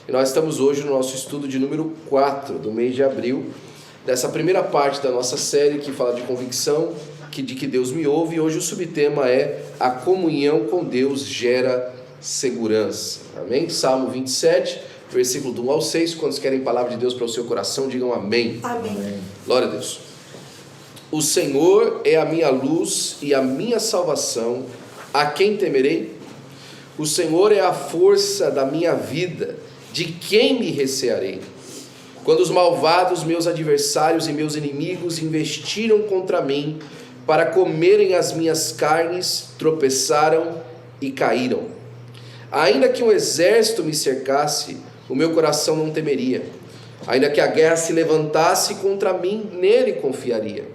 E nós estamos hoje no nosso estudo de número 4 do mês de abril, dessa primeira parte da nossa série que fala de convicção, de que Deus me ouve, e hoje o subtema é a comunhão com Deus gera segurança. Amém? Salmo 27, versículo do 1 ao 6, quando querem palavra de Deus para o seu coração, digam amém. Amém. Glória a Deus. O Senhor é a minha luz e a minha salvação, a quem temerei? O Senhor é a força da minha vida, de quem me recearei? Quando os malvados, meus adversários e meus inimigos investiram contra mim para comerem as minhas carnes, tropeçaram e caíram. Ainda que um exército me cercasse, o meu coração não temeria. Ainda que a guerra se levantasse contra mim, nele confiaria.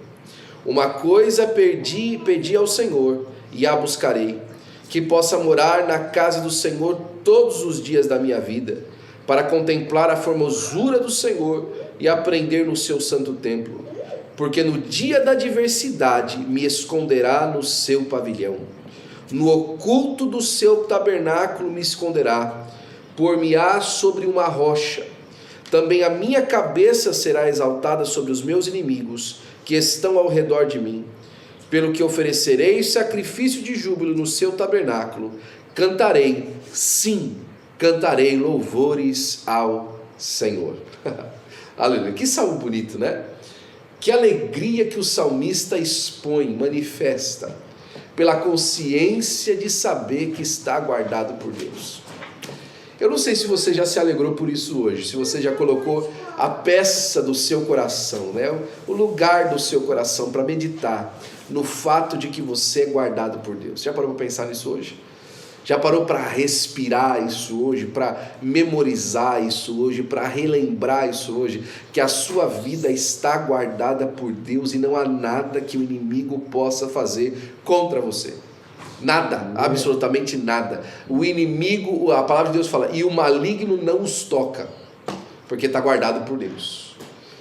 Uma coisa pedi ao Senhor e a buscarei, que possa morar na casa do Senhor todos os dias da minha vida, para contemplar a formosura do Senhor e aprender no seu santo templo. Porque no dia da adversidade me esconderá no seu pavilhão. No oculto do seu tabernáculo me esconderá. Por-me-á sobre uma rocha. Também a minha cabeça será exaltada sobre os meus inimigos, que estão ao redor de mim. Pelo que oferecerei sacrifício de júbilo no seu tabernáculo. Cantarei, sim, cantarei louvores ao Senhor. Aleluia. Que salmo bonito, né? Que alegria que o salmista expõe, manifesta, pela consciência de saber que está guardado por Deus. Eu não sei se você já se alegrou por isso hoje, se você já colocou a peça do seu coração, né? O lugar do seu coração para meditar no fato de que você é guardado por Deus. Já parou para pensar nisso hoje? Já parou para respirar isso hoje, para memorizar isso hoje, para relembrar isso hoje, que a sua vida está guardada por Deus e não há nada que o inimigo possa fazer contra você? Nada, absolutamente nada. O inimigo, a palavra de Deus fala, e o maligno não os toca, porque está guardado por Deus,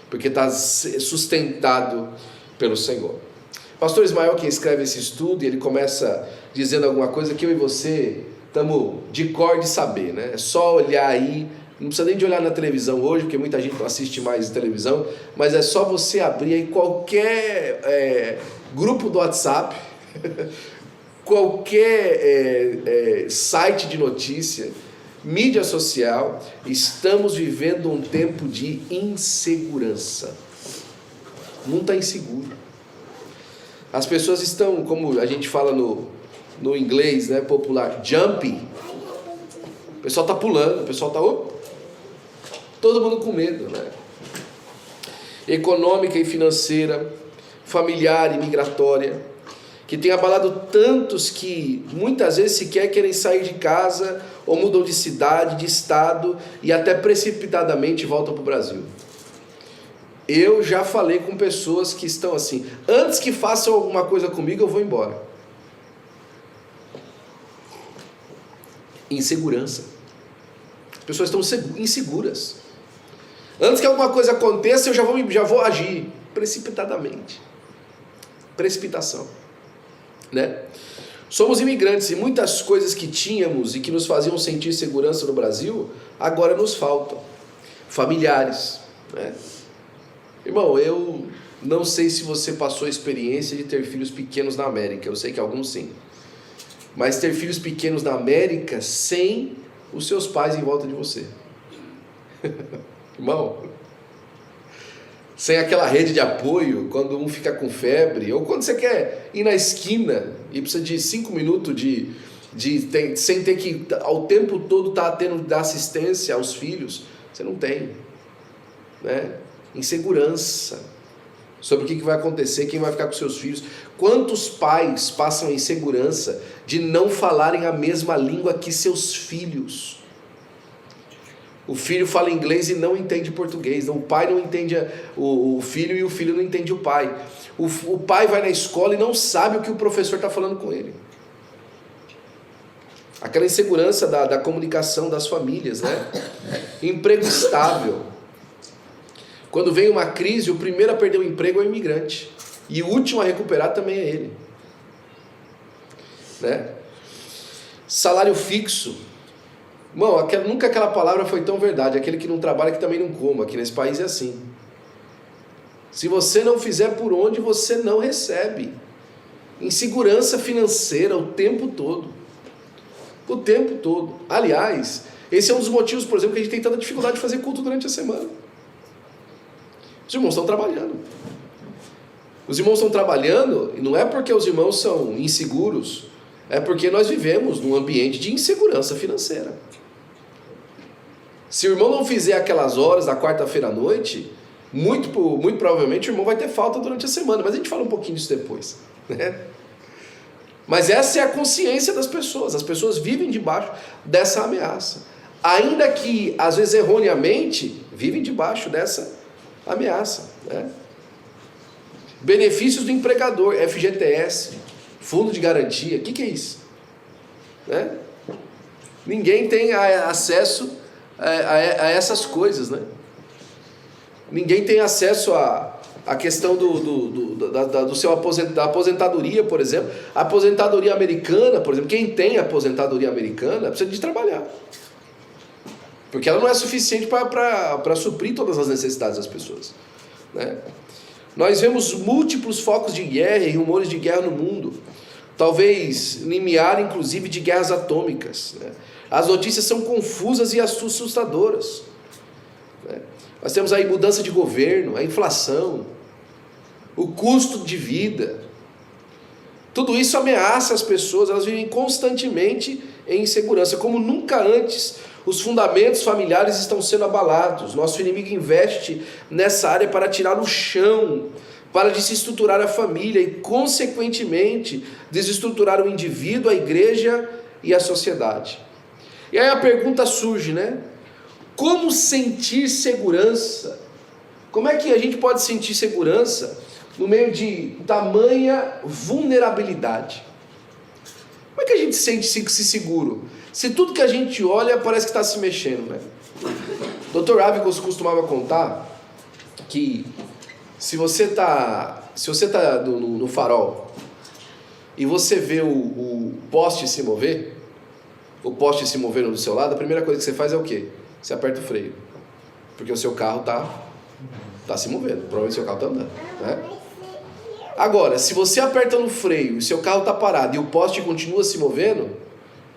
porque está sustentado pelo Senhor. Pastor Ismael, que escreve esse estudo, ele começa dizendo alguma coisa que eu e você estamos de cor de saber, né? É só olhar aí, não precisa nem de olhar na televisão hoje, porque muita gente não assiste mais televisão, mas é só você abrir aí qualquer grupo do WhatsApp, qualquer site de notícia, mídia social. Estamos vivendo um tempo de insegurança. O mundo está inseguro. As pessoas estão, como a gente fala no inglês, né, popular, jumpy. O pessoal está pulando, o pessoal está todo mundo com medo, né? Econômica e financeira, familiar e migratória, que tem abalado tantos que muitas vezes sequer querem sair de casa ou mudam de cidade, de estado e até precipitadamente voltam para o Brasil. Eu já falei com pessoas que estão assim, antes que façam alguma coisa comigo, eu vou embora. Insegurança. As pessoas estão inseguras. Antes que alguma coisa aconteça, eu já vou agir precipitadamente. Precipitação, né? Somos imigrantes e muitas coisas que tínhamos e que nos faziam sentir segurança no Brasil, agora nos faltam. Familiares, né? Irmão, eu não sei se você passou a experiência de ter filhos pequenos na América. Eu sei que alguns sim. Mas ter filhos pequenos na América sem os seus pais em volta de você. Irmão, sem aquela rede de apoio, quando um fica com febre, ou quando você quer ir na esquina e precisa de 5 minutos sem ter que ao tempo todo dar assistência aos filhos, você não tem, né? Insegurança sobre o que vai acontecer, quem vai ficar com seus filhos. Quantos pais passam a insegurança de não falarem a mesma língua que seus filhos? O filho fala inglês e não entende português. O pai não entende o filho e o filho não entende o pai. O pai vai na escola e não sabe o que o professor está falando com ele. Aquela insegurança da comunicação das famílias, né? Emprego estável. Quando vem uma crise, o primeiro a perder o emprego é o imigrante. E o último a recuperar também é ele, né? Salário fixo. Irmão, nunca aquela palavra foi tão verdade. Aquele que não trabalha, que também não coma. Aqui nesse país é assim. Se você não fizer por onde, você não recebe. Insegurança financeira o tempo todo. O tempo todo. Aliás, esse é um dos motivos, por exemplo, que a gente tem tanta dificuldade de fazer culto durante a semana. Os irmãos estão trabalhando. Os irmãos estão trabalhando, e não é porque os irmãos são inseguros, é porque nós vivemos num ambiente de insegurança financeira. Se o irmão não fizer aquelas horas da quarta-feira à noite, muito provavelmente o irmão vai ter falta durante a semana, mas a gente fala um pouquinho disso depois, né? Mas essa é a consciência das pessoas. As pessoas vivem debaixo dessa ameaça, ainda que às vezes erroneamente vivem debaixo dessa ameaça, né? Benefícios do empregador, FGTS, fundo de garantia, o que é isso? Né? Ninguém tem acesso a essas coisas, né? Ninguém tem acesso à questão da aposentadoria, por exemplo. A aposentadoria americana, por exemplo, quem tem aposentadoria americana precisa de trabalhar, porque ela não é suficiente para suprir todas as necessidades das pessoas, né? Nós vemos múltiplos focos de guerra e rumores de guerra no mundo, talvez limiar inclusive de guerras atômicas, né? As notícias são confusas e assustadoras, né? Nós temos aí mudança de governo, a inflação, o custo de vida. Tudo isso ameaça as pessoas, elas vivem constantemente em insegurança. Como nunca antes, os fundamentos familiares estão sendo abalados. Nosso inimigo investe nessa área para tirar o chão, para desestruturar a família e, consequentemente, desestruturar o indivíduo, a igreja e a sociedade. E aí a pergunta surge, né? Como sentir segurança? Como é que a gente pode sentir segurança no meio de tamanha vulnerabilidade? Como é que a gente sente-se seguro? Se tudo que a gente olha parece que está se mexendo, né? Dr. Ávigos costumava contar que se você está no farol e você vê o poste se mover, o poste se movendo do seu lado, a primeira coisa que você faz é o quê? Você aperta o freio, porque o seu carro está se movendo, provavelmente o seu carro está andando, né? Agora, se você aperta no freio e seu carro está parado e o poste continua se movendo,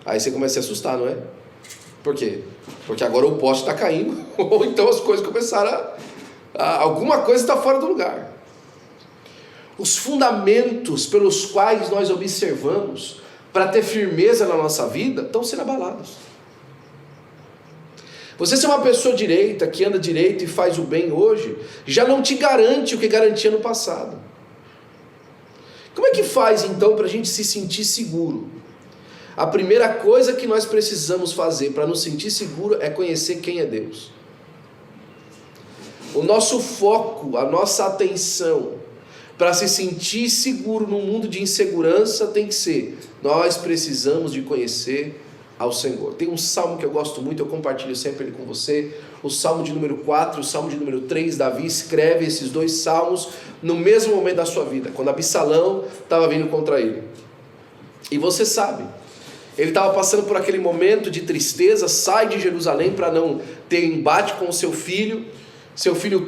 aí você começa a se assustar, não é? Por quê? Porque agora o poste está caindo, ou então as coisas começaram alguma coisa está fora do lugar. Os fundamentos pelos quais nós observamos para ter firmeza na nossa vida estão sendo abalados. Você ser uma pessoa direita, que anda direito e faz o bem hoje, já não te garante o que garantia no passado. Como é que faz então para a gente se sentir seguro? A primeira coisa que nós precisamos fazer para nos sentir seguro é conhecer quem é Deus. O nosso foco, a nossa atenção para se sentir seguro num mundo de insegurança tem que ser: nós precisamos de conhecer ao Senhor. Tem um salmo que eu gosto muito, eu compartilho sempre ele com você, o salmo de número 4, o salmo de número 3, Davi escreve esses dois salmos no mesmo momento da sua vida, quando Absalão estava vindo contra ele. E você sabe, ele estava passando por aquele momento de tristeza, sai de Jerusalém para não ter embate com o seu filho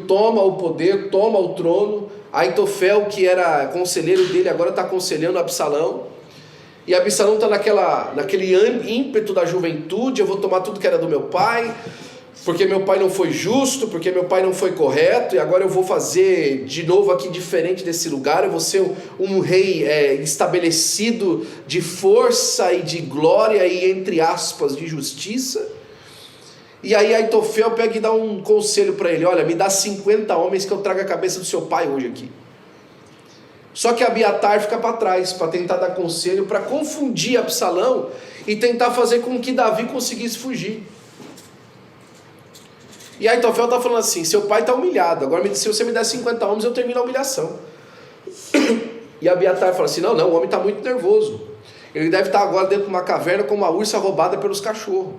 toma o poder, toma o trono. Aitofel, que era conselheiro dele, agora está aconselhando Absalão. E Absalão está naquele ímpeto da juventude: eu vou tomar tudo que era do meu pai, porque meu pai não foi justo, porque meu pai não foi correto, e agora eu vou fazer de novo aqui diferente desse lugar, eu vou ser um rei estabelecido de força e de glória e, entre aspas, de justiça. E aí Aitofel pega e dá um conselho para ele: olha, me dá 50 homens que eu trago a cabeça do seu pai hoje aqui. Só que Abiatar fica para trás, para tentar dar conselho, para confundir Absalão e tentar fazer com que Davi conseguisse fugir. E Aitofel está falando assim: seu pai está humilhado, agora se você me der 50 homens eu termino a humilhação. E Abiatar fala assim: não, o homem está muito nervoso, ele deve estar agora dentro de uma caverna com uma ursa roubada pelos cachorros.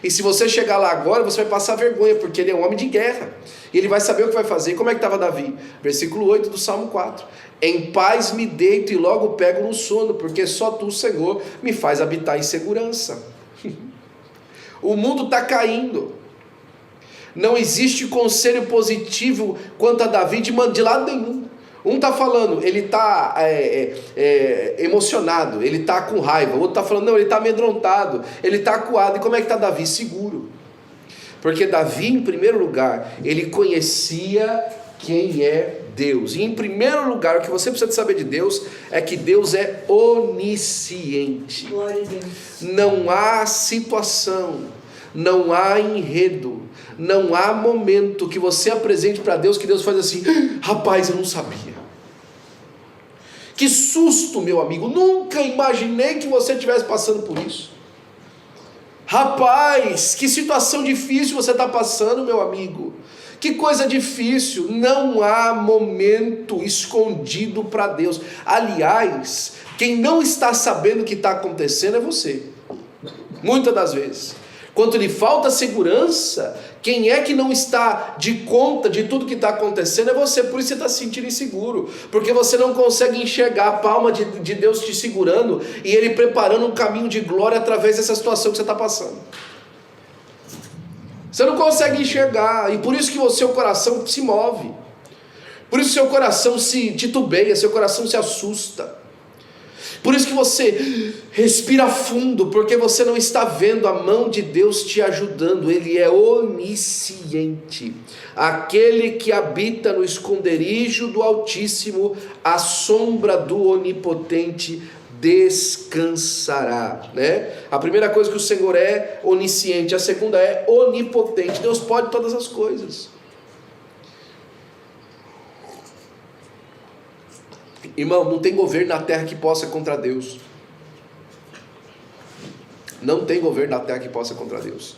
E se você chegar lá agora, você vai passar vergonha, porque ele é um homem de guerra. E ele vai saber o que vai fazer. E como é que estava Davi? Versículo 8 do Salmo 4. Em paz me deito e logo pego no sono, porque só tu, Senhor, me faz habitar em segurança. O mundo está caindo. Não existe conselho positivo quanto a Davi de lado nenhum. Um está falando, ele está emocionado, ele está com raiva. O outro está falando, não, ele está amedrontado, ele está acuado. E como é que está Davi? Seguro. Porque Davi, em primeiro lugar, ele conhecia quem é Deus. E em primeiro lugar, o que você precisa de saber de Deus é que Deus é onisciente. Glória a Deus. Não há situação, não há enredo, não há momento que você apresente para Deus que Deus faz assim: rapaz, eu não sabia. Que susto, meu amigo, nunca imaginei que você estivesse passando por isso. Rapaz, que situação difícil você está passando, meu amigo. Que coisa difícil. Não há momento escondido para Deus. Aliás, quem não está sabendo o que está acontecendo é você. Muitas das vezes. Quando lhe falta segurança, quem é que não está de conta de tudo que está acontecendo é você. Por isso você está se sentindo inseguro, porque você não consegue enxergar a palma de Deus te segurando e Ele preparando um caminho de glória através dessa situação que você está passando. Você não consegue enxergar, e por isso que o seu coração se move, por isso que seu coração se titubeia, seu coração se assusta. Por isso que você respira fundo, porque você não está vendo a mão de Deus te ajudando. Ele é onisciente. Aquele que habita no esconderijo do Altíssimo, à sombra do Onipotente descansará, né? A primeira coisa que o Senhor é onisciente, a segunda é onipotente. Deus pode todas as coisas. Irmão, não tem governo na terra que possa contra Deus. Não tem governo na terra que possa contra Deus.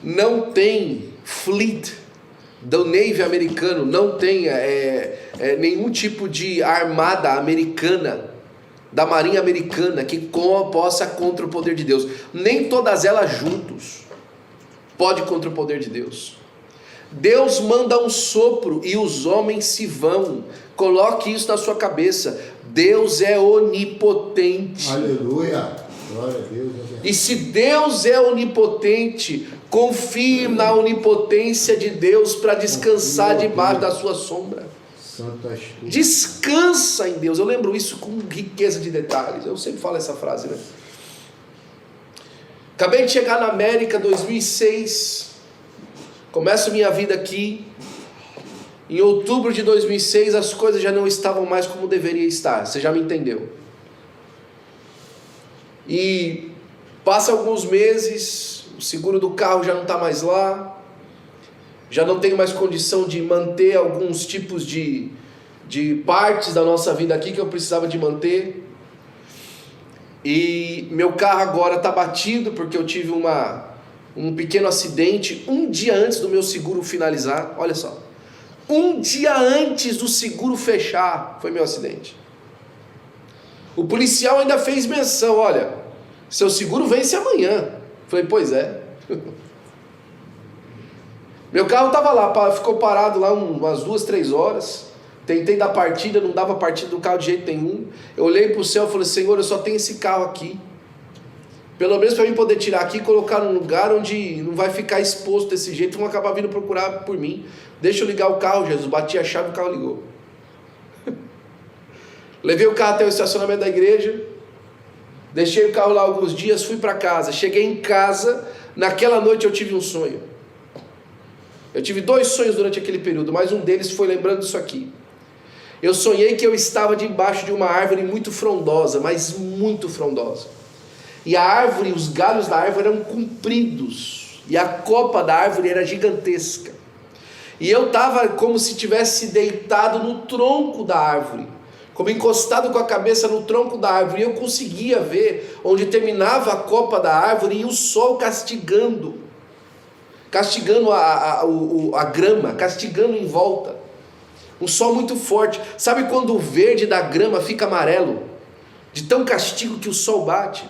Não tem fleet do Navy americano, não tem nenhum tipo de armada americana, da marinha americana, que possa contra o poder de Deus. Nem todas elas juntos pode contra o poder de Deus. Deus manda um sopro e os homens se vão. Coloque isso na sua cabeça. Deus é onipotente. Aleluia. Glória a Deus. E se Deus é onipotente, confie na onipotência de Deus para descansar debaixo da sua sombra. Descansa em Deus. Eu lembro isso com riqueza de detalhes. Eu sempre falo essa frase, né? Acabei de chegar na América, 2006. Começo minha vida aqui. Em outubro de 2006 as coisas já não estavam mais como deveria estar. Você já me entendeu? E passa alguns meses, o seguro do carro já não está mais lá. Já não tenho mais condição de manter alguns tipos de partes da nossa vida aqui que eu precisava de manter. E meu carro agora está batido porque eu tive um pequeno acidente um dia antes do meu seguro finalizar. Olha só, um dia antes do seguro fechar foi meu acidente. O policial ainda fez menção: olha, seu seguro vence amanhã. Falei, pois é. Meu carro estava lá, ficou parado lá umas 2-3 horas. Tentei dar partida, não dava partida do carro de jeito nenhum. Eu olhei para o céu e falei, Senhor, eu só tenho esse carro aqui. Pelo menos para mim poder tirar aqui e colocar num lugar onde não vai ficar exposto desse jeito, vão acabar vindo procurar por mim. Deixa eu ligar o carro, Jesus. Bati a chave e o carro ligou. Levei o carro até o estacionamento da igreja. Deixei o carro lá alguns dias, fui para casa. Cheguei em casa, naquela noite eu tive um sonho. Eu tive 2 sonhos durante aquele período, mas um deles foi lembrando disso aqui. Eu sonhei que eu estava debaixo de uma árvore muito frondosa, mas muito frondosa. E a árvore, os galhos da árvore eram compridos, e a copa da árvore era gigantesca. E eu estava como se tivesse deitado no tronco da árvore, como encostado com a cabeça no tronco da árvore, e eu conseguia ver onde terminava a copa da árvore e o sol castigando a grama, castigando em volta. Um sol muito forte. Sabe quando o verde da grama fica amarelo? De tão castigo que o sol bate.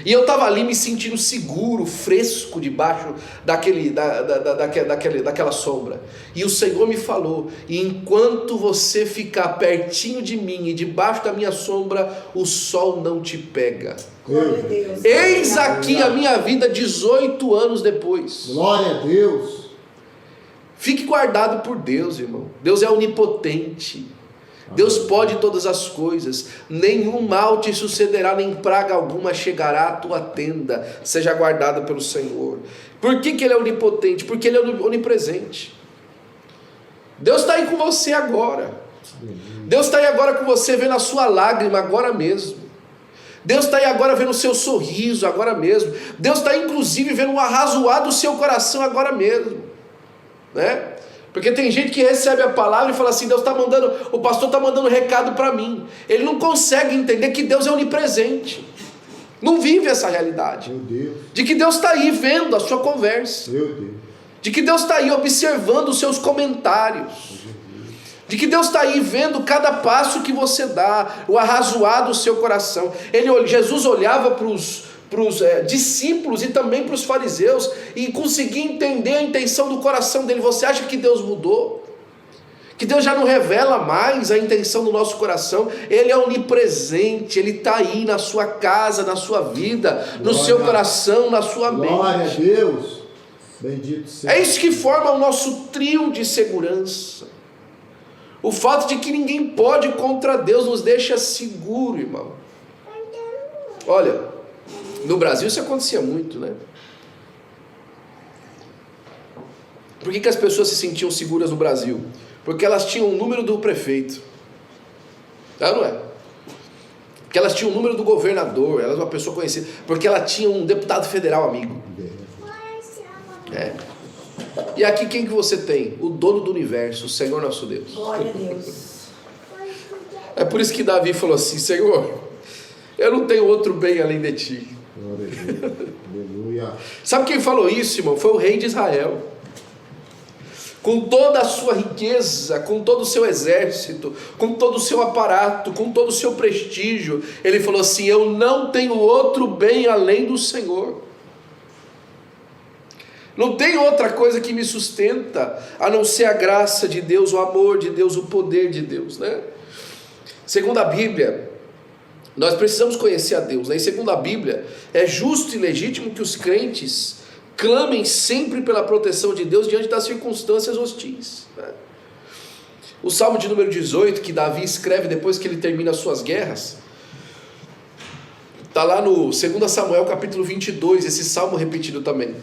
E eu estava ali me sentindo seguro, fresco, debaixo daquela sombra. E o Senhor me falou, e enquanto você ficar pertinho de mim e debaixo da minha sombra, o sol não te pega. Glória a Deus. Eis aqui a minha vida 18 anos depois. Glória a Deus. Fique guardado por Deus, irmão. Deus é onipotente. Deus pode todas as coisas. Nenhum mal te sucederá, nem praga alguma chegará à tua tenda. Seja guardado pelo Senhor. Por que Ele é onipotente? Porque Ele é onipresente. Deus está aí com você agora. Deus está aí agora com você, vendo a sua lágrima agora mesmo. Deus está aí agora vendo o seu sorriso agora mesmo. Deus está aí inclusive vendo o arrazoar do seu coração agora mesmo, né? Porque tem gente que recebe a palavra e fala assim: Deus está mandando, o pastor está mandando recado para mim. Ele não consegue entender que Deus é onipresente. Não vive essa realidade. Meu Deus. De que Deus está aí vendo a sua conversa. Meu Deus. De que Deus está aí observando os seus comentários. De que Deus está aí vendo cada passo que você dá, o arrazoar do seu coração. Jesus olhava para os discípulos e também para os fariseus e conseguia entender a intenção do coração dele. Você acha que Deus mudou? Que Deus já não revela mais a intenção do nosso coração? Ele é onipresente, Ele está aí na sua casa, na sua vida, no seu coração, na sua mente. Glória a Deus, bendito seja. É isso que forma o nosso trio de segurança. O fato de que ninguém pode contra Deus nos deixa seguro, irmão. Olha, no Brasil isso acontecia muito, né? Por que as pessoas se sentiam seguras no Brasil? Porque elas tinham o número do prefeito. Não é? Porque elas tinham o número do governador, ela era uma pessoa conhecida. Porque ela tinha um deputado federal amigo. É. E aqui quem que você tem? O dono do universo, o Senhor nosso Deus. Glória a Deus. É por isso que Davi falou assim: Senhor, eu não tenho outro bem além de ti. Glória a Deus. Aleluia. Sabe quem falou isso, irmão? Foi o rei de Israel. Com toda a sua riqueza, com todo o seu exército, com todo o seu aparato, com todo o seu prestígio, ele falou assim: eu não tenho outro bem além do Senhor. Não tem outra coisa que me sustenta a não ser a graça de Deus, o amor de Deus, o poder de Deus, né? Segundo a Bíblia, nós precisamos conhecer a Deus, né? E segundo a Bíblia, é justo e legítimo que os crentes clamem sempre pela proteção de Deus diante das circunstâncias hostis, né? O Salmo de número 18, que Davi escreve depois que ele termina as suas guerras, está lá no 2 Samuel capítulo 22, esse salmo repetido também.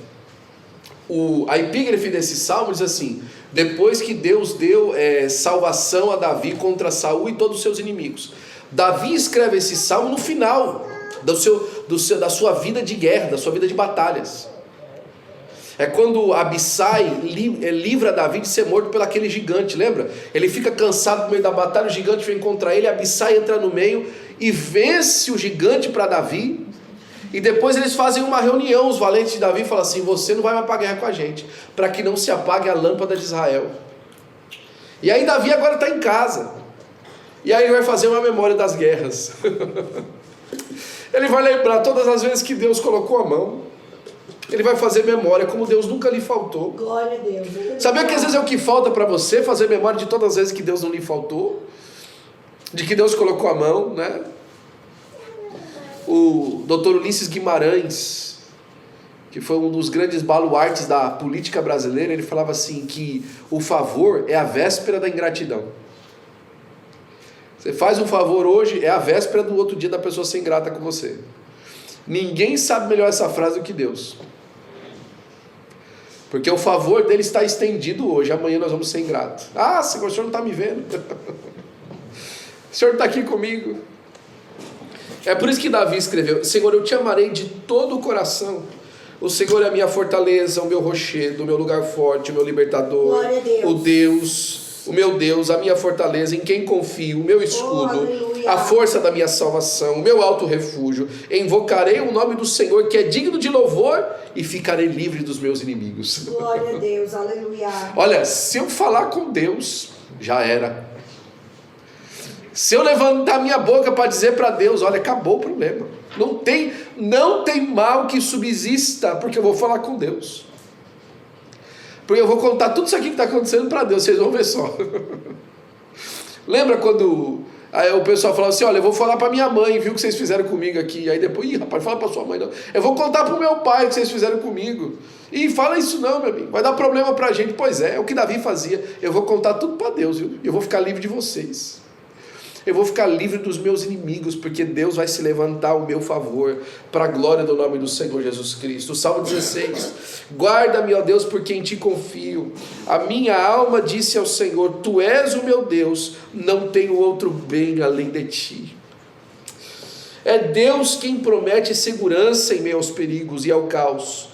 A epígrafe desse salmo diz assim: depois que Deus deu salvação a Davi contra Saul e todos os seus inimigos, Davi escreve esse salmo no final da sua vida de guerra, da sua vida de batalhas. É quando Abissai livra Davi de ser morto pelo aquele gigante, lembra? Ele fica cansado no meio da batalha, o gigante vem contra ele, Abissai entra no meio e vence o gigante para Davi. E depois eles fazem uma reunião, os valentes de Davi falam assim: você não vai mais para a guerra com a gente, para que não se apague a lâmpada de Israel. E aí Davi agora está em casa, e aí ele vai fazer uma memória das guerras. Ele vai lembrar todas as vezes que Deus colocou a mão. Ele vai fazer memória como Deus nunca lhe faltou. Glória a Deus. Sabia que às vezes é o que falta para você, fazer memória de todas as vezes que Deus não lhe faltou, de que Deus colocou a mão, né? O Dr. Ulisses Guimarães, que foi um dos grandes baluartes da política brasileira, ele falava assim que o favor é a véspera da ingratidão. Você faz um favor hoje, é a véspera do outro dia da pessoa ser ingrata com você. Ninguém sabe melhor essa frase do que Deus. Porque o favor dele está estendido hoje, amanhã nós vamos ser ingratos. Ah, Senhor, o Senhor não está me vendo. O Senhor está aqui comigo. É por isso que Davi escreveu: Senhor, eu te amarei de todo o coração. O Senhor é a minha fortaleza, o meu rochedo, o meu lugar forte, o meu libertador, o meu Deus, a minha fortaleza, em quem confio, o meu escudo, a força da minha salvação, o meu alto refúgio. Invocarei o nome do Senhor, que é digno de louvor, e ficarei livre dos meus inimigos. Glória a Deus, aleluia. Olha, se eu falar com Deus, já era. Se eu levantar minha boca para dizer para Deus, olha, acabou o problema. Não tem mal que subsista, porque eu vou falar com Deus. Porque eu vou contar tudo isso aqui que está acontecendo para Deus, vocês vão ver só. Lembra quando Aí o pessoal falava assim, olha, eu vou falar para minha mãe, viu o que vocês fizeram comigo aqui. Aí depois, ih, rapaz, fala para sua mãe não. Eu vou contar para o meu pai o que vocês fizeram comigo. E fala isso não, meu amigo, vai dar problema para a gente. Pois é o que Davi fazia. Eu vou contar tudo para Deus, viu? Eu vou ficar livre de vocês. Eu vou ficar livre dos meus inimigos, porque Deus vai se levantar ao meu favor, para a glória do nome do Senhor Jesus Cristo. Salmo 16, guarda-me, ó Deus, por quem te confio. A minha alma disse ao Senhor, tu és o meu Deus, não tenho outro bem além de ti. É Deus quem promete segurança em meio aos perigos e ao caos.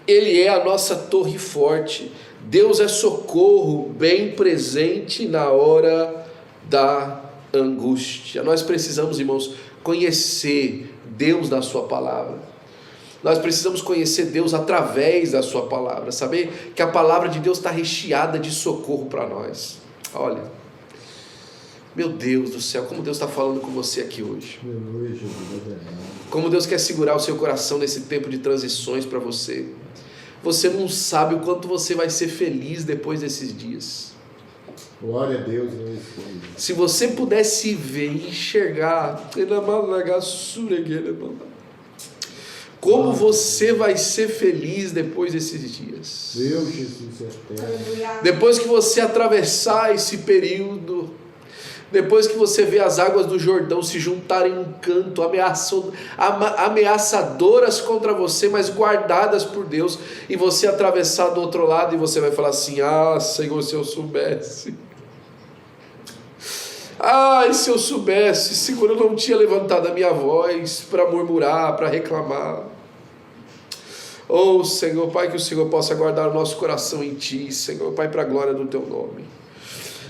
Ele é a nossa torre forte. Deus é socorro bem presente na hora da angústia. Nós precisamos, irmãos, conhecer Deus na sua palavra. Nós precisamos conhecer Deus através da sua palavra, saber que a palavra de Deus está recheada de socorro para nós. Olha, meu Deus do céu, como Deus está falando com você aqui hoje. Como Deus quer segurar o seu coração nesse tempo de transições para você. Você não sabe o quanto você vai ser feliz depois desses dias. Glória a Deus. Se você pudesse ver e enxergar como você vai ser feliz depois desses dias. Deus, Jesus eterno. Depois que você atravessar esse período, depois que você vê as águas do Jordão se juntarem em um canto, ameaçadoras contra você, mas guardadas por Deus, e você atravessar do outro lado e você vai falar assim, ah, Senhor, se eu soubesse. Ai, se eu soubesse, Senhor, eu não tinha levantado a minha voz para murmurar, para reclamar. Oh, Senhor, Pai, que o Senhor possa guardar o nosso coração em Ti, Senhor, Pai, para a glória do Teu nome.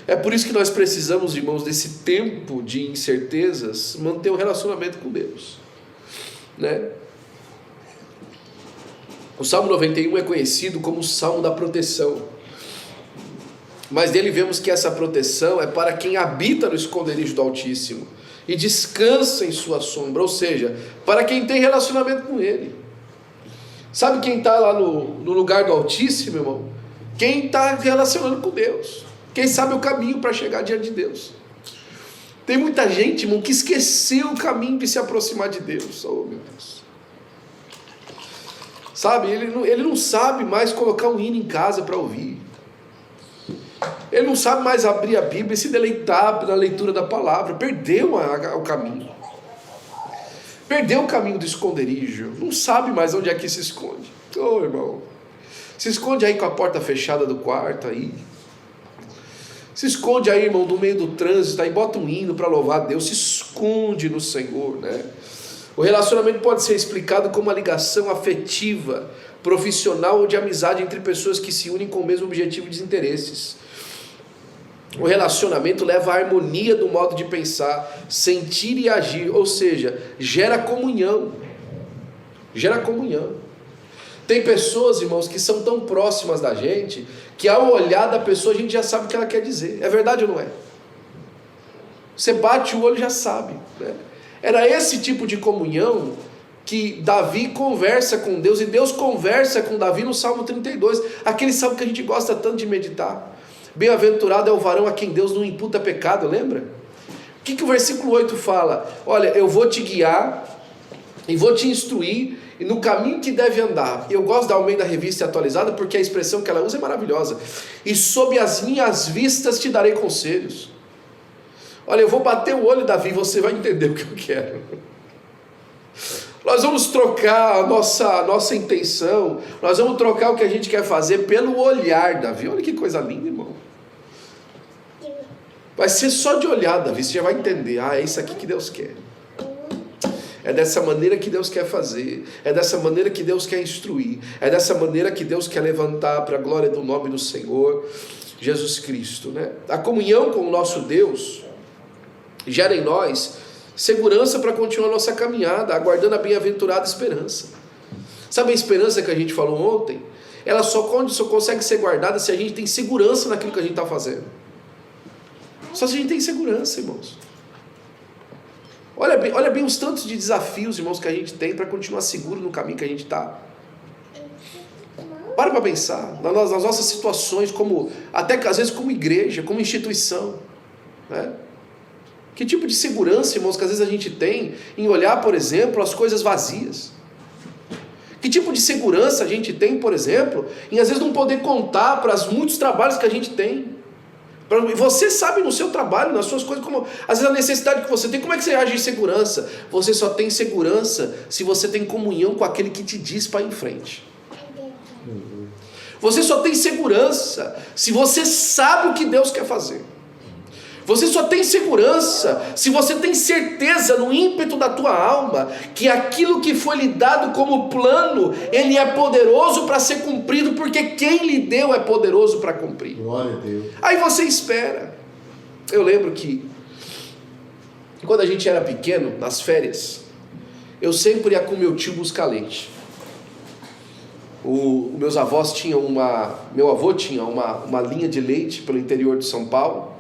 É por isso que nós precisamos, irmãos, desse tempo de incertezas, manter um relacionamento com Deus, né? O Salmo 91 é conhecido como o Salmo da proteção. Mas dele vemos que essa proteção é para quem habita no esconderijo do Altíssimo e descansa em sua sombra, ou seja, para quem tem relacionamento com Ele. Sabe quem está lá no lugar do Altíssimo, irmão? Quem está relacionando com Deus. Quem sabe o caminho para chegar diante de Deus. Tem muita gente, irmão, que esqueceu o caminho de se aproximar de Deus. Oh, meu Deus. Sabe, ele não sabe mais colocar um hino em casa para ouvir. Ele não sabe mais abrir a Bíblia e se deleitar na leitura da palavra. Perdeu o caminho. Perdeu o caminho do esconderijo. Não sabe mais onde é que se esconde. Oh, irmão. Se esconde aí com a porta fechada do quarto aí. Se esconde aí, irmão, no meio do trânsito aí, bota um hino para louvar a Deus. Se esconde no Senhor, né? O relacionamento pode ser explicado como uma ligação afetiva, profissional ou de amizade entre pessoas que se unem com o mesmo objetivo e desinteresses. O relacionamento leva à harmonia do modo de pensar, sentir e agir, ou seja, gera comunhão. Gera comunhão. Tem pessoas, irmãos, que são tão próximas da gente, que ao olhar da pessoa a gente já sabe o que ela quer dizer. É verdade ou não é? Você bate o olho e já sabe, né? Era esse tipo de comunhão que Davi conversa com Deus, e Deus conversa com Davi no Salmo 32, aquele salmo que a gente gosta tanto de meditar. Bem-aventurado é o varão a quem Deus não imputa pecado, lembra? O que o versículo 8 fala? Olha, eu vou te guiar e vou te instruir e no caminho que deve andar. Eu gosto da Almeida Revista Atualizada porque a expressão que ela usa é maravilhosa. E sob as minhas vistas te darei conselhos. Olha, eu vou bater o olho, Davi, você vai entender o que eu quero. Nós vamos trocar a nossa intenção, nós vamos trocar o que a gente quer fazer pelo olhar, Davi. Olha que coisa linda, irmão. Vai ser só de olhar, Davi, você já vai entender. Ah, é isso aqui que Deus quer. É dessa maneira que Deus quer fazer. É dessa maneira que Deus quer instruir. É dessa maneira que Deus quer levantar para a glória do nome do Senhor Jesus Cristo, né? A comunhão com o nosso Deus gera em nós segurança para continuar a nossa caminhada, aguardando a bem-aventurada esperança. Sabe a esperança que a gente falou ontem? Ela só consegue ser guardada se a gente tem segurança naquilo que a gente está fazendo. Só se a gente tem segurança, irmãos. Olha bem os tantos de desafios, irmãos, que a gente tem para continuar seguro no caminho que a gente está. Para pensar nas nossas situações, até às vezes como igreja, como instituição, né? Que tipo de segurança, irmãos, que às vezes a gente tem em olhar, por exemplo, as coisas vazias? Que tipo de segurança a gente tem, por exemplo, em às vezes não poder contar para os muitos trabalhos que a gente tem? Você sabe no seu trabalho, nas suas coisas, como às vezes a necessidade que você tem, como é que você age em segurança? Você só tem segurança se você tem comunhão com aquele que te diz para ir em frente. Você só tem segurança se você sabe o que Deus quer fazer. Você só tem segurança se você tem certeza no ímpeto da tua alma que aquilo que foi lhe dado como plano, ele é poderoso para ser cumprido, porque quem lhe deu é poderoso para cumprir. Glória a Deus. Aí você espera. Eu lembro que quando a gente era pequeno, nas férias, eu sempre ia com meu tio buscar leite. Meus avós tinham meu avô tinha uma linha de leite pelo interior de São Paulo.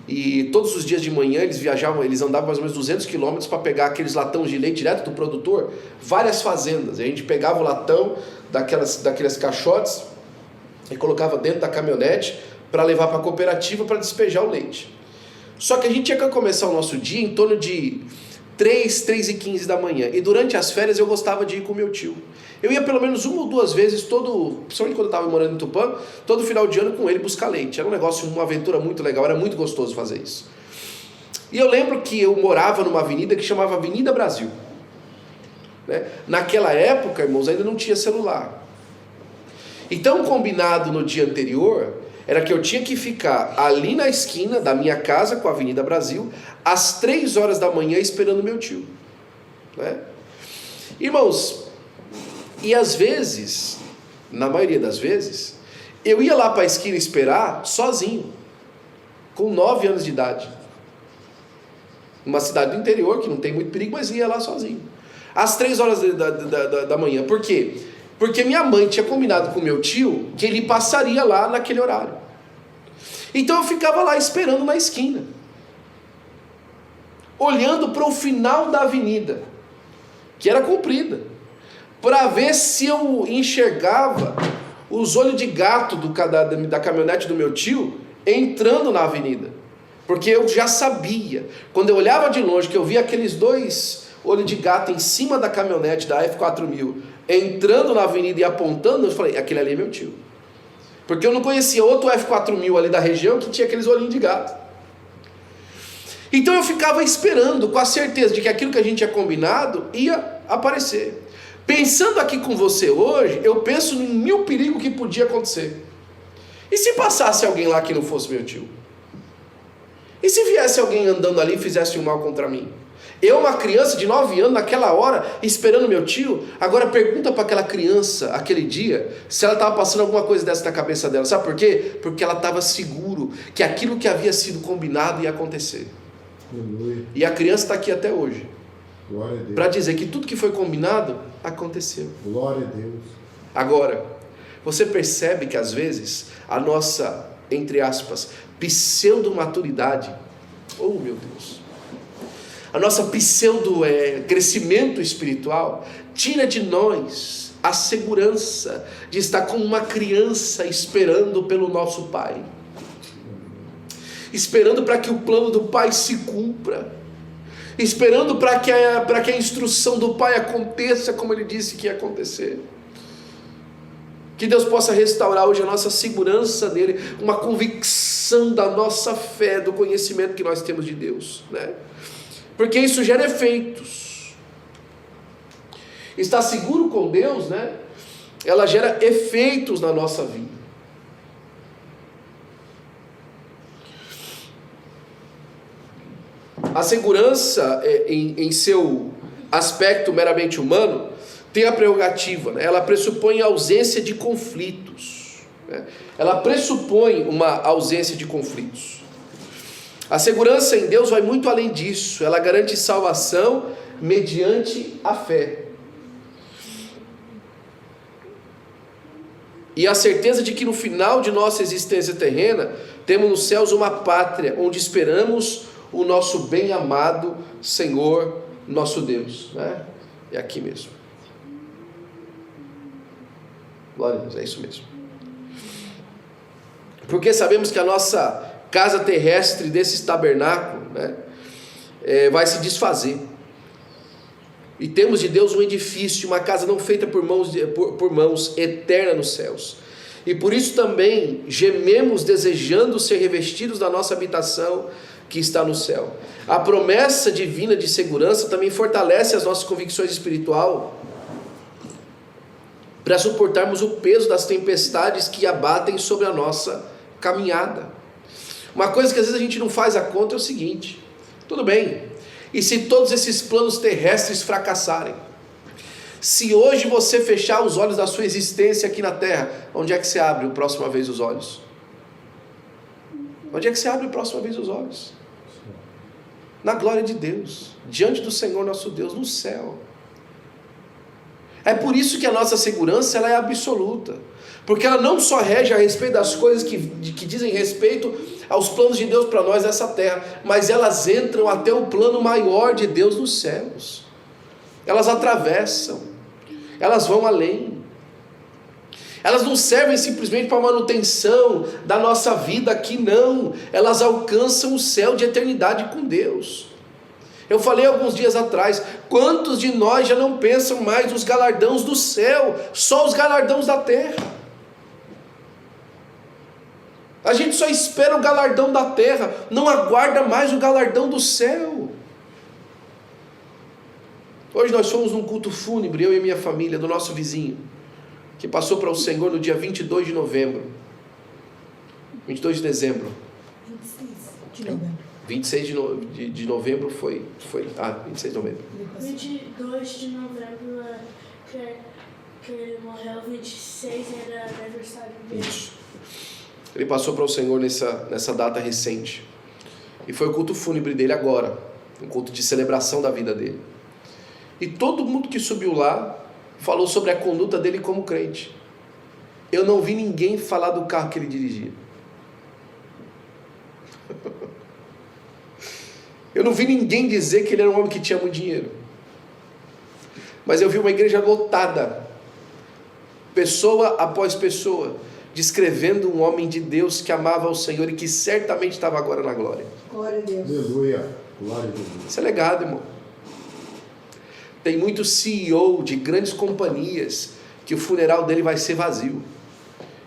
E todos os dias de manhã eles andavam mais ou menos 200 quilômetros para pegar aqueles latões de leite direto do produtor, várias fazendas. E a gente pegava o latão daqueles caixotes e colocava dentro da caminhonete para levar para a cooperativa para despejar o leite. Só que a gente tinha que começar o nosso dia em torno de 3h15 da manhã. E durante as férias eu gostava de ir com meu tio. Eu ia pelo menos 1 ou 2 vezes, principalmente quando eu estava morando em Tupã, todo final de ano com ele buscar leite. Era um negócio, uma aventura muito legal, era muito gostoso fazer isso. E eu lembro que eu morava numa avenida que chamava Avenida Brasil. Né? Naquela época, irmãos, ainda não tinha celular. Então, combinado no dia anterior, era que eu tinha que ficar ali na esquina da minha casa com a Avenida Brasil, às 3 horas da manhã, esperando meu tio. Né? Irmãos, e às vezes, na maioria das vezes, eu ia lá para a esquina esperar sozinho, com 9 anos de idade. Uma cidade do interior, que não tem muito perigo, mas ia lá sozinho. Às 3 horas da manhã. Por quê? Porque minha mãe tinha combinado com meu tio que ele passaria lá naquele horário. Então eu ficava lá esperando na esquina, olhando para o final da avenida, que era comprida, para ver se eu enxergava os olhos de gato da caminhonete do meu tio entrando na avenida. Porque eu já sabia, quando eu olhava de longe, que eu via aqueles 2 olhos de gato em cima da caminhonete da F4000, entrando na avenida e apontando, eu falei, aquele ali é meu tio. Porque eu não conhecia outro F4000 ali da região que tinha aqueles olhinhos de gato. Então eu ficava esperando, com a certeza de que aquilo que a gente tinha combinado ia aparecer. Pensando aqui com você hoje, eu penso em 1000 perigos que podia acontecer. E se passasse alguém lá que não fosse meu tio? E se viesse alguém andando ali e fizesse um mal contra mim? Eu, uma criança de 9 anos, naquela hora, esperando meu tio. Agora pergunta para aquela criança, aquele dia, se ela estava passando alguma coisa dessa na cabeça dela. Sabe por quê? Porque ela estava seguro que aquilo que havia sido combinado ia acontecer. Aleluia. E a criança está aqui até hoje, Glória a Deus. para dizer que tudo que foi combinado, aconteceu. Glória a Deus. Agora, você percebe que às vezes a nossa, entre aspas, pseudo-maturidade, oh meu Deus, a nossa pseudo-crescimento espiritual tira de nós a segurança de estar como uma criança esperando pelo nosso Pai, esperando para que o plano do Pai se cumpra, esperando para que a instrução do Pai aconteça como Ele disse que ia acontecer. Que Deus possa restaurar hoje a nossa segurança nele, uma convicção da nossa fé, do conhecimento que nós temos de Deus, né? Porque isso gera efeitos. Estar seguro com Deus, né? Ela gera efeitos na nossa vida. A segurança, em seu aspecto meramente humano, tem a prerrogativa, né? Ela pressupõe a ausência de conflitos, né? Ela pressupõe uma ausência de conflitos. A segurança em Deus vai muito além disso. Ela garante salvação mediante a fé. E a certeza de que no final de nossa existência terrena, temos nos céus uma pátria onde esperamos o nosso bem-amado Senhor, nosso Deus, né? É aqui mesmo. Glória a Deus, é isso mesmo. Porque sabemos que a nossa casa terrestre desses tabernáculos, né, vai se desfazer. E temos de Deus um edifício, uma casa não feita por mãos, eterna nos céus. E por isso também gememos desejando ser revestidos da nossa habitação que está no céu. A promessa divina de segurança também fortalece as nossas convicções espirituais para suportarmos o peso das tempestades que abatem sobre a nossa caminhada. Uma coisa que às vezes a gente não faz a conta é o seguinte: tudo bem, e se todos esses planos terrestres fracassarem? Se hoje você fechar os olhos da sua existência aqui na terra, onde é que você abre a próxima vez os olhos? Onde é que você abre a próxima vez os olhos? Na glória de Deus, diante do Senhor nosso Deus, no céu. É por isso que a nossa segurança ela é absoluta, porque ela não só rege a respeito das coisas que dizem respeito aos planos de Deus para nós nessa terra, mas elas entram até o plano maior de Deus nos céus. Elas atravessam, elas vão além. Elas não servem simplesmente para a manutenção da nossa vida aqui, não. Elas alcançam o céu de eternidade com Deus. Eu falei alguns dias atrás, quantos de nós já não pensam mais nos galardões do céu, só os galardões da terra? A gente só espera o galardão da terra, não aguarda mais o galardão do céu. Hoje nós fomos num culto fúnebre, eu e minha família, do nosso vizinho, que passou para o Senhor no dia 22 de novembro. 22 de dezembro. 26 de novembro foi 26 de novembro. 22 de novembro que ele morreu, 26 era aniversário dele. Isso. Ele passou para o Senhor nessa data recente. E foi o culto fúnebre dele agora, um culto de celebração da vida dele. E todo mundo que subiu lá falou sobre a conduta dele como crente. Eu não vi ninguém falar do carro que ele dirigia. Eu não vi ninguém dizer que ele era um homem que tinha muito dinheiro. Mas eu vi uma igreja lotada, pessoa após pessoa, descrevendo um homem de Deus que amava o Senhor e que certamente estava agora na glória. Glória a Deus. Aleluia. Glória a Deus. Isso é legado, irmão. Tem muito CEO de grandes companhias que o funeral dele vai ser vazio.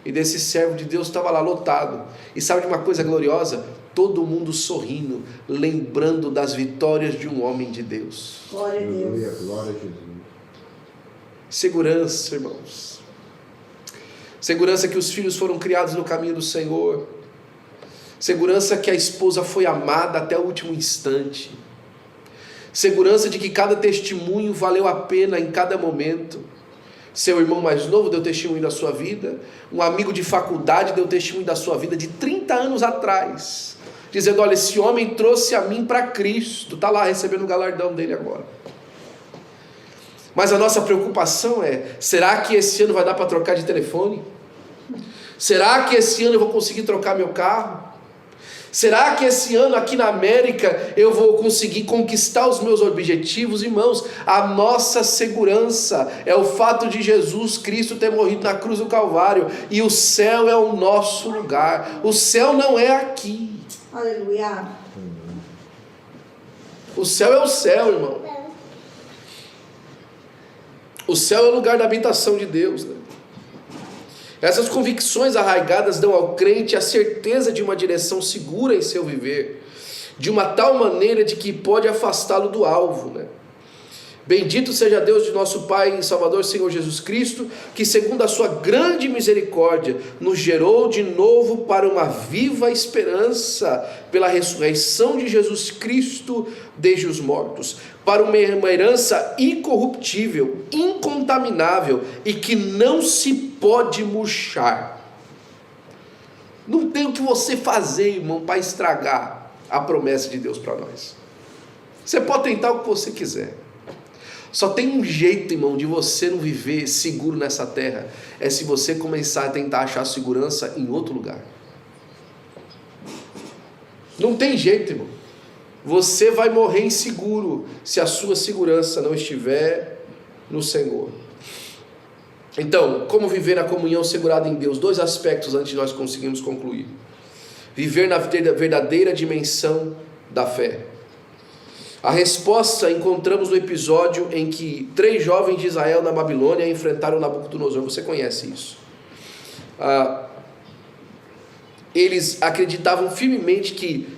E desse servo de Deus estava lá lotado. E sabe de uma coisa gloriosa? Todo mundo sorrindo, lembrando das vitórias de um homem de Deus. Glória a Deus. Aleluia. Glória a Jesus. Segurança, irmãos. Segurança que os filhos foram criados no caminho do Senhor. Segurança que a esposa foi amada até o último instante. Segurança de que cada testemunho valeu a pena em cada momento. Seu irmão mais novo deu testemunho da sua vida. Um amigo de faculdade deu testemunho da sua vida de 30 anos atrás, dizendo: olha, esse homem trouxe a mim para Cristo. Está lá recebendo o galardão dele agora. Mas a nossa preocupação é: será que esse ano vai dar para trocar de telefone? Será que esse ano eu vou conseguir trocar meu carro? Será que esse ano aqui na América eu vou conseguir conquistar os meus objetivos? Irmãos, a nossa segurança é o fato de Jesus Cristo ter morrido na cruz do Calvário, e o céu é o nosso lugar. O céu não é aqui. Aleluia. O céu é o céu, irmão. O céu é o lugar da habitação de Deus, né? Essas convicções arraigadas dão ao crente a certeza de uma direção segura em seu viver, de uma tal maneira de que pode afastá-lo do alvo, né? Bendito seja Deus de nosso Pai e Salvador Senhor Jesus Cristo, que segundo a sua grande misericórdia nos gerou de novo para uma viva esperança pela ressurreição de Jesus Cristo desde os mortos, para uma herança incorruptível, incontaminável e que não se pode murchar. Não tem o que você fazer, irmão, para estragar a promessa de Deus para nós. Você pode tentar o que você quiser. Só tem um jeito, irmão, de você não viver seguro nessa terra, é se você começar a tentar achar segurança em outro lugar. Não tem jeito, irmão. Você vai morrer inseguro se a sua segurança não estiver no Senhor. Então, como viver a comunhão segurada em Deus? 2 aspectos antes de nós conseguirmos concluir. Viver na verdadeira dimensão da fé. A resposta encontramos no episódio em que 3 jovens de Israel na Babilônia enfrentaram Nabucodonosor. Você conhece isso. Eles acreditavam firmemente que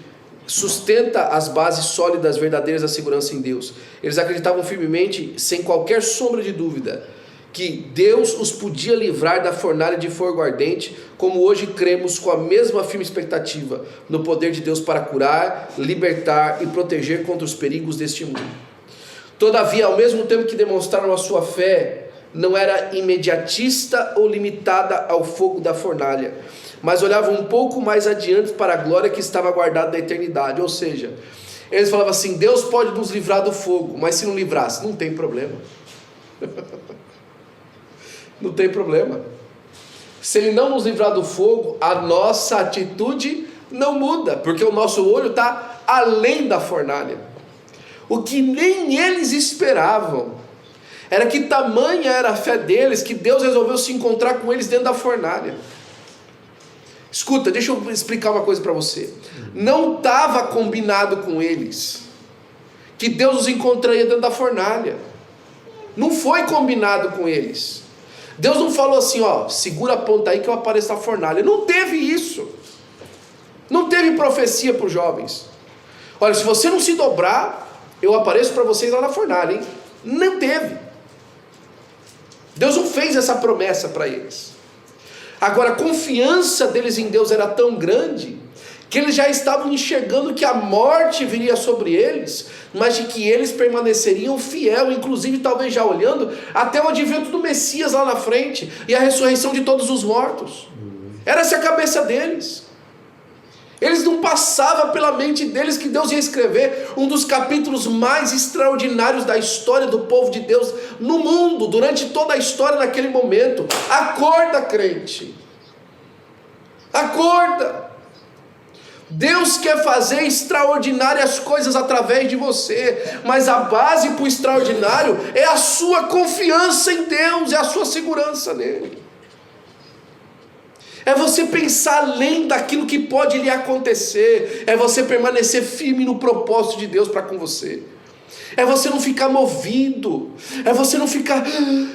sustenta as bases sólidas, verdadeiras da segurança em Deus. Eles acreditavam firmemente, sem qualquer sombra de dúvida, que Deus os podia livrar da fornalha de fogo ardente, como hoje cremos com a mesma firme expectativa no poder de Deus para curar, libertar e proteger contra os perigos deste mundo. Todavia, ao mesmo tempo que demonstraram a sua fé, não era imediatista ou limitada ao fogo da fornalha, mas olhavam um pouco mais adiante para a glória que estava guardada da eternidade. Ou seja, eles falavam assim: Deus pode nos livrar do fogo, mas se não livrasse, não tem problema. Não tem problema. Se Ele não nos livrar do fogo, a nossa atitude não muda, porque o nosso olho está além da fornalha. O que nem eles esperavam era que tamanha era a fé deles, que Deus resolveu se encontrar com eles dentro da fornalha. Escuta, deixa eu explicar uma coisa para você. Não estava combinado com eles que Deus os encontraria dentro da fornalha. Não foi combinado com eles. Deus não falou assim: ó, segura a ponta aí que eu apareço na fornalha. Não teve isso. Não teve profecia para os jovens. Olha, se você não se dobrar, eu apareço para vocês lá na fornalha, hein? Não teve. Deus não fez essa promessa para eles. Agora, a confiança deles em Deus era tão grande que eles já estavam enxergando que a morte viria sobre eles, mas de que eles permaneceriam fiel, inclusive talvez já olhando até o advento do Messias lá na frente e a ressurreição de todos os mortos. Era essa a cabeça deles. Eles não passava pela mente deles que Deus ia escrever um dos capítulos mais extraordinários da história do povo de Deus no mundo, durante toda a história naquele momento. Acorda, crente. Acorda. Deus quer fazer extraordinárias coisas através de você, mas a base para o extraordinário é a sua confiança em Deus, é a sua segurança nele. É você pensar além daquilo que pode lhe acontecer, é você permanecer firme no propósito de Deus para com você. É você não ficar movido, é você não ficar,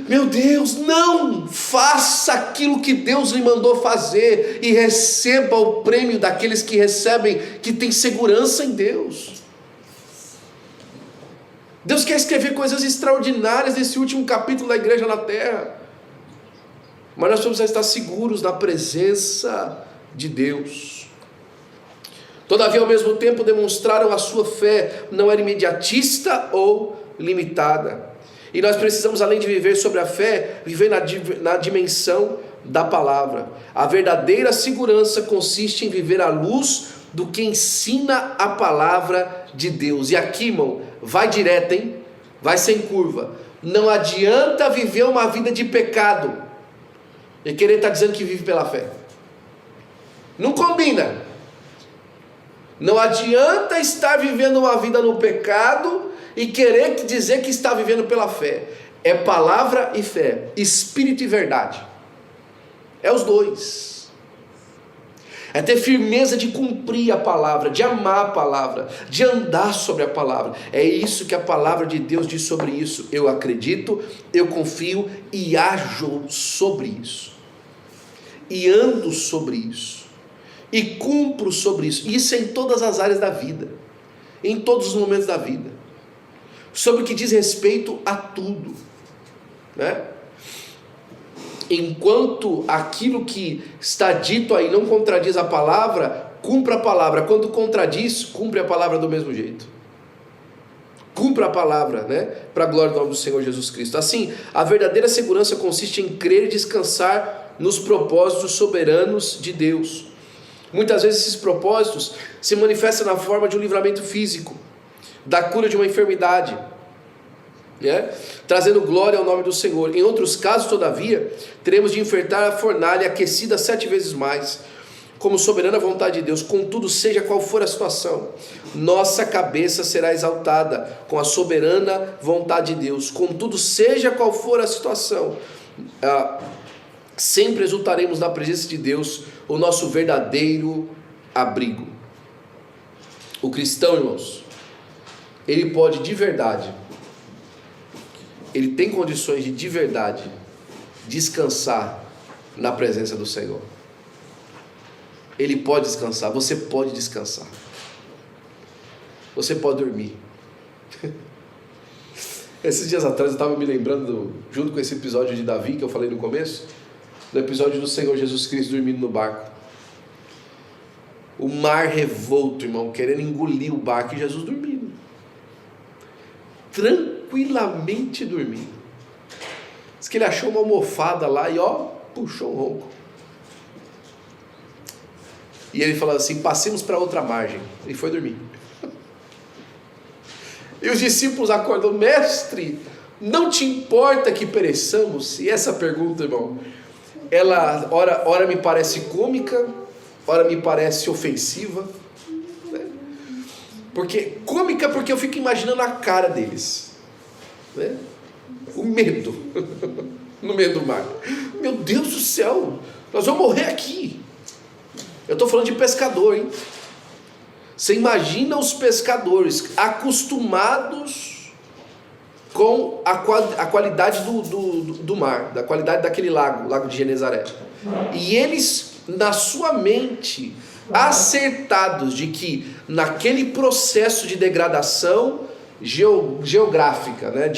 meu Deus, não, faça aquilo que Deus lhe mandou fazer e receba o prêmio daqueles que recebem, que tem segurança em Deus. Deus quer escrever coisas extraordinárias nesse último capítulo da igreja na terra, mas nós precisamos estar seguros na presença de Deus. Todavia, ao mesmo tempo, demonstraram a sua fé, não era imediatista ou limitada. E nós precisamos, além de viver sobre a fé, viver na dimensão da palavra. A verdadeira segurança consiste em viver à luz do que ensina a palavra de Deus. E aqui, irmão, vai direto, hein? Vai sem curva. Não adianta viver uma vida de pecado e querer estar dizendo que vive pela fé. Não combina. Não adianta estar vivendo uma vida no pecado e querer dizer que está vivendo pela fé. É palavra e fé, espírito e verdade. É os dois. É ter firmeza de cumprir a palavra, de amar a palavra, de andar sobre a palavra. É isso que a palavra de Deus diz sobre isso. Eu acredito, eu confio e ajo sobre isso. E ando sobre isso. E cumpro sobre isso. Isso é em todas as áreas da vida. Em todos os momentos da vida. Sobre o que diz respeito a tudo. Né? Enquanto aquilo que está dito aí não contradiz a palavra, cumpra a palavra. Quando contradiz, cumpre a palavra do mesmo jeito. Cumpra a palavra, né? Para a glória do nome do Senhor Jesus Cristo. Assim, a verdadeira segurança consiste em crer e descansar nos propósitos soberanos de Deus. Muitas vezes esses propósitos se manifestam na forma de um livramento físico, da cura de uma enfermidade, né? Trazendo glória ao nome do Senhor. Em outros casos, todavia, teremos de enfrentar a fornalha aquecida 7 vezes mais, como soberana vontade de Deus. Contudo, seja qual for a situação, nossa cabeça será exaltada com a soberana vontade de Deus. Contudo, seja qual for a situação, sempre exultaremos na presença de Deus, o nosso verdadeiro abrigo. O cristão, irmãos, ele pode de verdade, ele tem condições de verdade descansar na presença do Senhor. Ele pode descansar, você pode descansar. Você pode dormir. Esses dias atrás eu estava me lembrando, junto com esse episódio de Davi que eu falei no começo, do episódio do Senhor Jesus Cristo dormindo no barco. O mar revolto, irmão, querendo engolir o barco, e Jesus dormindo. Tranquilamente dormindo. Diz que ele achou uma almofada lá e puxou um ronco. E ele falou assim: passemos para outra margem. E foi dormir. E os discípulos acordam: mestre, não te importa que pereçamos? E essa pergunta, irmão, ela ora me parece cômica, ora me parece ofensiva, né? Cômica porque eu fico imaginando a cara deles, né? O medo no meio do mar. Meu Deus do céu, nós vamos morrer aqui. Eu estou falando de pescador, hein? Você imagina os pescadores acostumados com a qualidade do mar, da qualidade daquele lago de Genezaré. E eles, na sua mente, acertados de que naquele processo de degradação geográfica, né,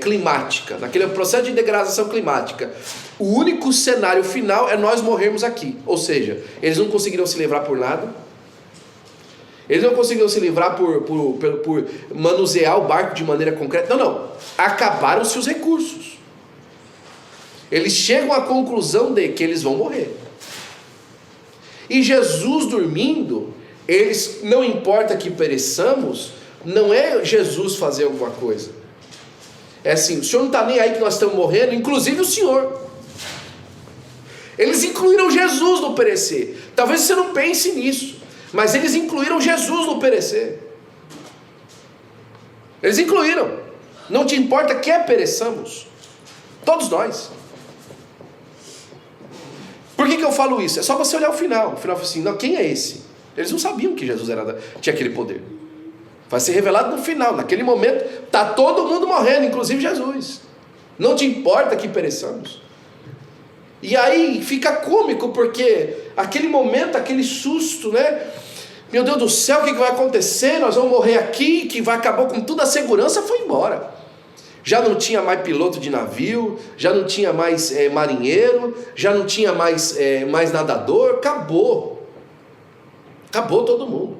climática, naquele processo de degradação climática, o único cenário final é nós morrermos aqui. Ou seja, eles não conseguiram se livrar por nada. Eles não conseguiram se livrar por manusear o barco de maneira concreta. Não. Acabaram-se os recursos. Eles chegam à conclusão de que eles vão morrer. E Jesus dormindo, eles, não importa que pereçamos, não é Jesus fazer alguma coisa. É assim: o Senhor não está nem aí que nós estamos morrendo, inclusive o Senhor. Eles incluíram Jesus no perecer. Talvez você não pense nisso, mas eles incluíram Jesus no perecer. Eles incluíram. Não te importa que pereçamos. Todos nós. Por que eu falo isso? É só você olhar o final. O final foi assim: não, quem é esse? Eles não sabiam que Jesus tinha aquele poder. Vai ser revelado no final. Naquele momento está todo mundo morrendo, inclusive Jesus. Não te importa que pereçamos. E aí fica cômico, porque aquele momento, aquele susto, né? Meu Deus do céu, o que vai acontecer? Nós vamos morrer aqui, que vai acabar com toda a segurança, foi embora. Já não tinha mais piloto de navio, já não tinha mais marinheiro, já não tinha mais nadador, acabou todo mundo.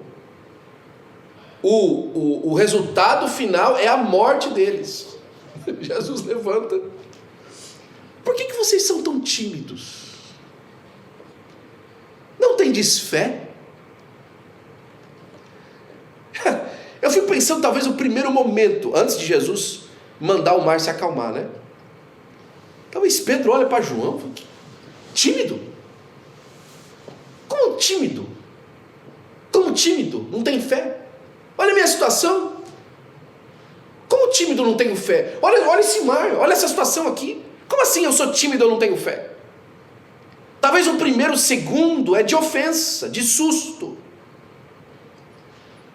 O resultado final é a morte deles. Jesus levanta. Por que vocês são tão tímidos? Não tem desfé? Eu fico pensando, talvez o primeiro momento, antes de Jesus mandar o mar se acalmar, né? Talvez Pedro olha para João e fala: tímido? Como tímido? Como tímido? Não tem fé? Olha a minha situação. Como tímido não tenho fé? Olha esse mar, olha essa situação aqui. Como assim eu sou tímido e eu não tenho fé? Talvez o primeiro segundo é de ofensa, de susto,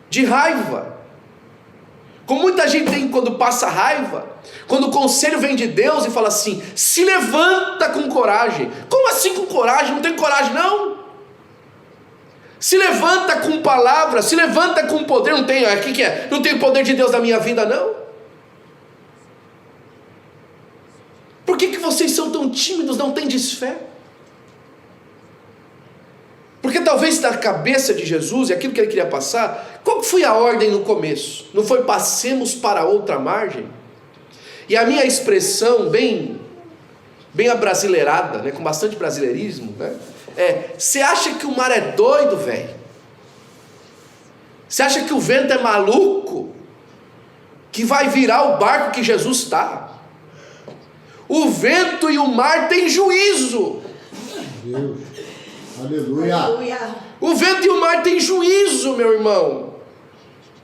de raiva. Como muita gente tem quando passa raiva, quando o conselho vem de Deus e fala assim: se levanta com coragem. Como assim com coragem? Não tem coragem não? Se levanta com palavra, se levanta com poder. Não tem, o que é? Não tem o poder de Deus na minha vida não? Por que vocês são tão tímidos, não têm desfé? Porque talvez na cabeça de Jesus, e aquilo que ele queria passar, qual foi a ordem no começo? Não foi passemos para outra margem? E a minha expressão bem abrasileirada, né, com bastante brasileirismo, né, você acha que o mar é doido, velho? Você acha que o vento é maluco? Que vai virar o barco que Jesus está? O vento e o mar têm juízo. Deus. Aleluia. Aleluia. O vento e o mar têm juízo, meu irmão.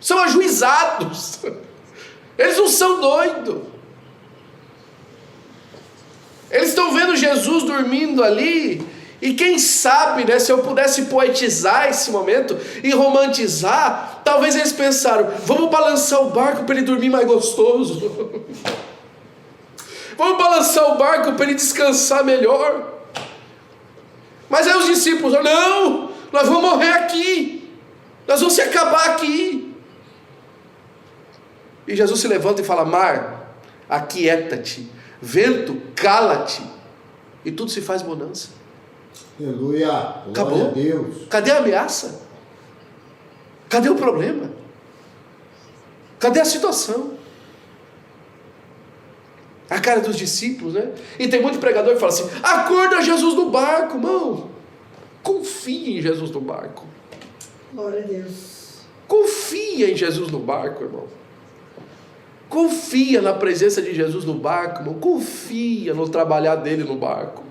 São ajuizados. Eles não são doidos. Eles estão vendo Jesus dormindo ali, E quem sabe, né, se eu pudesse poetizar esse momento e romantizar, talvez eles pensaram, vamos balançar o barco para ele dormir mais gostoso. Vamos balançar o barco para ele descansar melhor. Mas aí os discípulos, não, nós vamos morrer aqui. Nós vamos se acabar aqui. E Jesus se levanta e fala, mar, aquieta-te. Vento, cala-te. E tudo se faz bonança. Aleluia. Acabou. Glória a Deus. Cadê a ameaça? Cadê o problema? Cadê a situação? A cara dos discípulos, né? E tem muito pregador que fala assim, acorda Jesus no barco, irmão. Confia em Jesus no barco. Glória a Deus. Confia em Jesus no barco, irmão. Confia na presença de Jesus no barco, irmão. Confia no trabalhar dele no barco.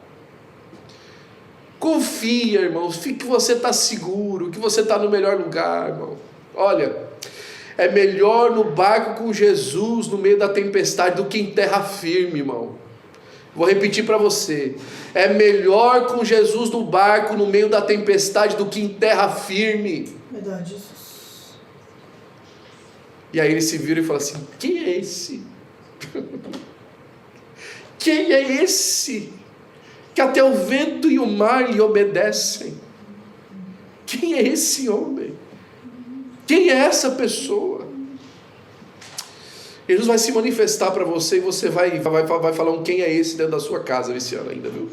Confia, irmãos, que você está seguro, que você está no melhor lugar, irmão. Olha, é melhor no barco com Jesus no meio da tempestade do que em terra firme, irmão. Vou repetir para você. É melhor com Jesus no barco no meio da tempestade do que em terra firme. Verdade, Jesus. E aí ele se vira e fala assim, quem é esse? Quem é esse? Que até o vento e o mar lhe obedecem. Quem é esse homem? Quem é essa pessoa? Jesus vai se manifestar para você e você vai falar um quem é esse dentro da sua casa esse ano ainda, viu?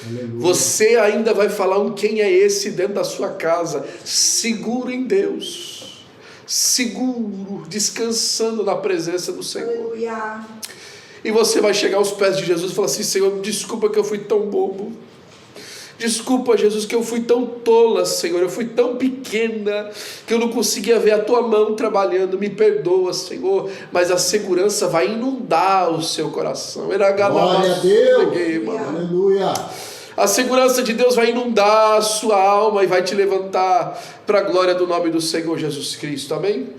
Aleluia. Você ainda vai falar um quem é esse dentro da sua casa, seguro em Deus, seguro, descansando na presença do Senhor. Aleluia. E você vai chegar aos pés de Jesus e falar assim, Senhor, desculpa que eu fui tão bobo. Desculpa, Jesus, que eu fui tão tola, Senhor. Eu fui tão pequena que eu não conseguia ver a Tua mão trabalhando. Me perdoa, Senhor. Mas a segurança vai inundar o seu coração. Glória a Deus. Aleluia. A segurança de Deus vai inundar a sua alma e vai te levantar para a glória do nome do Senhor Jesus Cristo. Amém?